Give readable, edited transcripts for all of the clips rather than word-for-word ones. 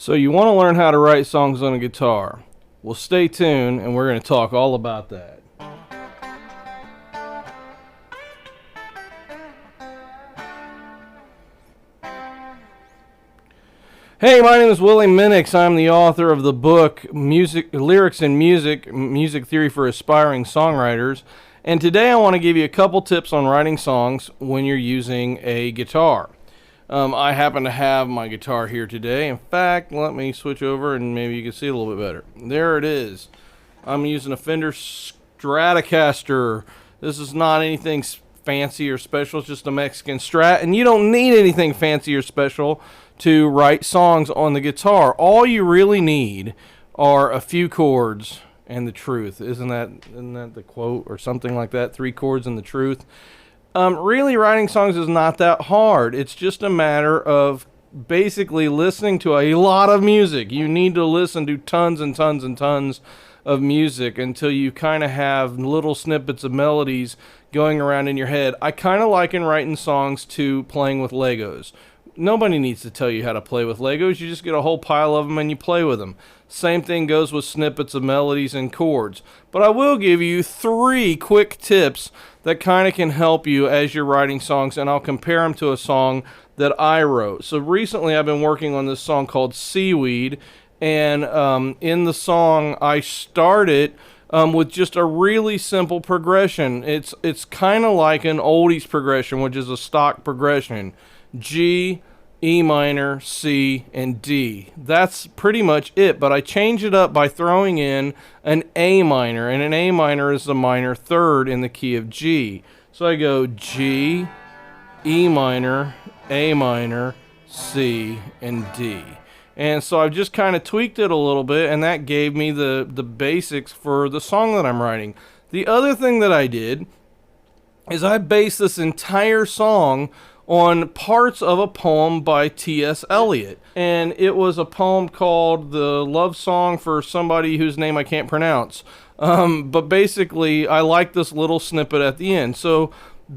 So you want to learn how to write songs on a guitar? Well, stay tuned and we're going to talk all about that. Hey, my name is Willie Minix. I'm the author of the book Lyrics and Music Theory for Aspiring Songwriters. And today I want to give you a couple tips on writing songs when you're using a guitar. I happen to have my guitar here today. In fact, let me switch over and maybe you can see it a little bit better. There it is. I'm using a Fender Stratocaster. This is not anything fancy or special. It's just a Mexican Strat. And you don't need anything fancy or special to write songs on the guitar. All you really need are a few chords and the truth. Isn't that the quote or something like that? 3 chords and the truth. Really, writing songs is not that hard. It's just a matter of basically listening to a lot of music. You need to listen to tons and tons and tons of music until you kind of have little snippets of melodies going around in your head. I kind of liken writing songs to playing with Legos. Nobody needs to tell you how to play with Legos. You just get a whole pile of them and you play with them. Same thing goes with snippets of melodies and chords. But I will give you 3 quick tips that kind of can help you as you're writing songs, and I'll compare them to a song that I wrote. So recently I've been working on this song called Seaweed, and in the song I started with just a really simple progression. It's kind of like an oldies progression, which is a stock progression. G, E minor, C, and D. That's pretty much it, but I change it up by throwing in an A minor, and an A minor is the minor third in the key of G. So I go G, E minor, A minor, C, and D. And so I've just kind of tweaked it a little bit, and that gave me the basics for the song that I'm writing. The other thing that I did is I based this entire song on parts of a poem by T.S. Eliot. And it was a poem called The Love Song for Somebody Whose Name I Can't Pronounce. But basically, I like this little snippet at the end. So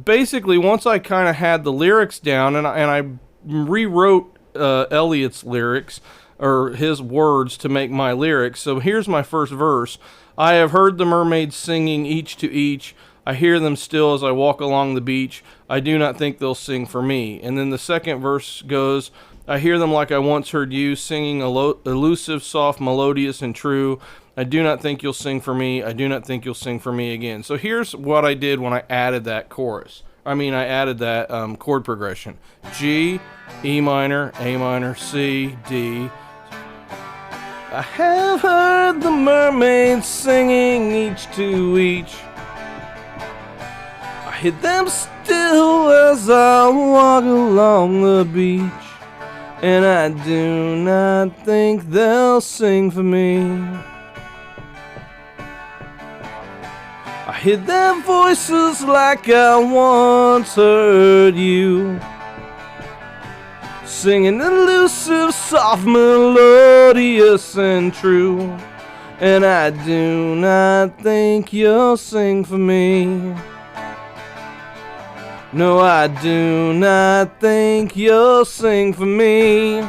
basically, once I kind of had the lyrics down, and I rewrote Eliot's lyrics, or his words, to make my lyrics. So here's my first verse. I have heard the mermaids singing each to each. I hear them still as I walk along the beach. I do not think they'll sing for me. And then the second verse goes, I hear them like I once heard you, singing elusive, soft, melodious, and true. I do not think you'll sing for me. I do not think you'll sing for me again. So here's what I did when I added that chorus. I added that chord progression. G, E minor, A minor, C, D. I have heard the mermaids singing each to each. I hear them still as I walk along the beach, and I do not think they'll sing for me. I hear their voices like I once heard you, singing elusive, soft, melodious, and true. And I do not think you'll sing for me. No, I do not think you'll sing for me.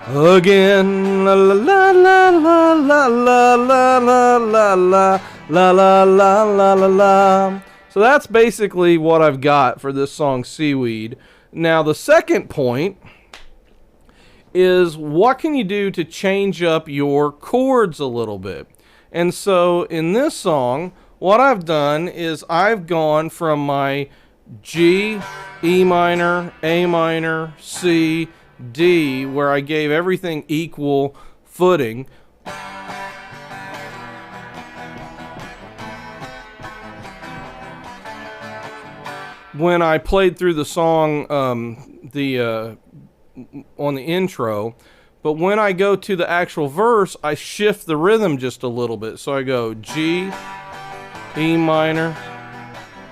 Again, la la la la la la la la la la la la la la la la. So that's basically what I've got for this song, Seaweed. Now the second point is, what can you do to change up your chords a little bit? And so in this song, what I've done is I've gone from my G, E minor, A minor, C, D, where I gave everything equal footing. When I played through the song on the intro, but when I go to the actual verse, I shift the rhythm just a little bit. So I go G, E minor,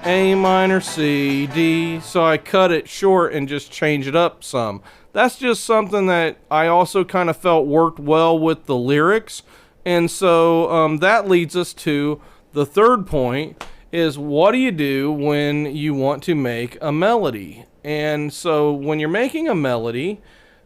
A minor, C, D. So I cut it short and just change it up some. That's just something that I also kind of felt worked well with the lyrics. And so that leads us to the third point, is what do you do when you want to make a melody? And so when you're making a melody,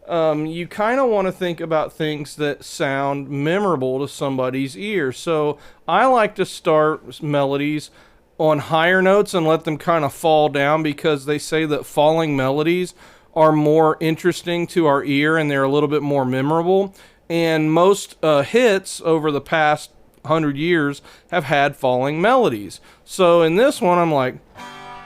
you kind of want to think about things that sound memorable to somebody's ear. So I like to start melodies on higher notes and let them kind of fall down, because they say that falling melodies are more interesting to our ear and they're a little bit more memorable. And most hits over the past 100 years have had falling melodies. So in this one, I'm like,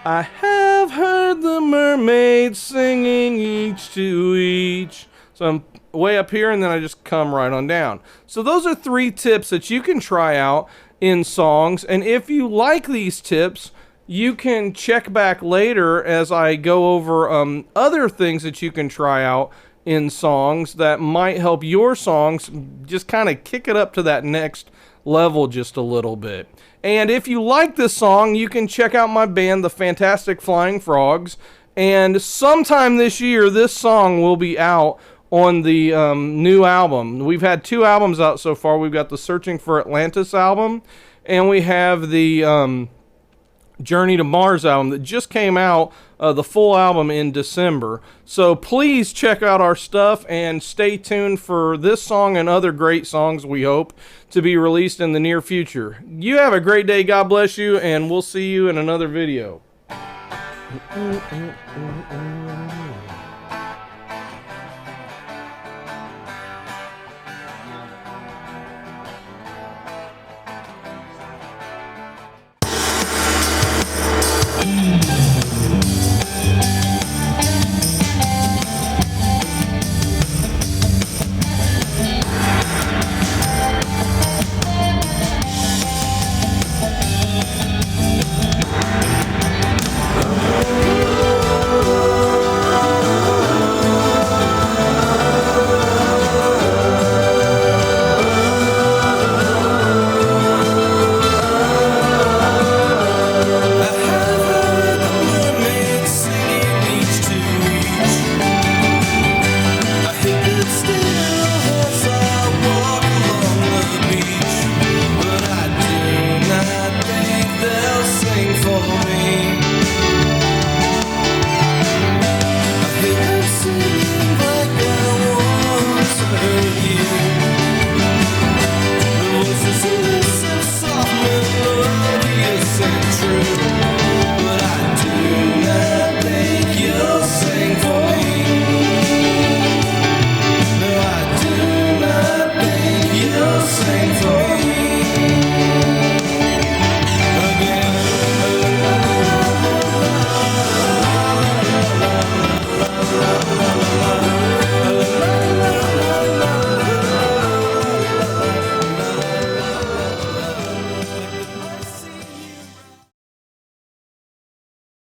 I have heard the mermaids singing each to each. So I'm way up here, and then I just come right on down. So those are 3 tips that you can try out in songs. And if you like these tips, you can check back later as I go over other things that you can try out in songs that might help your songs just kind of kick it up to that next level just a little bit. And if you like this song, you can check out my band, the Fantastic Flying Frogs. And sometime this year, this song will be out on the new album. We've had 2 albums out so far. We've got the Searching for Atlantis album, and we have the Journey to Mars album that just came out, the full album in December. So please check out our stuff and stay tuned for this song and other great songs we hope to be released in the near future. You have a great day. God bless you, and we'll see you in another video.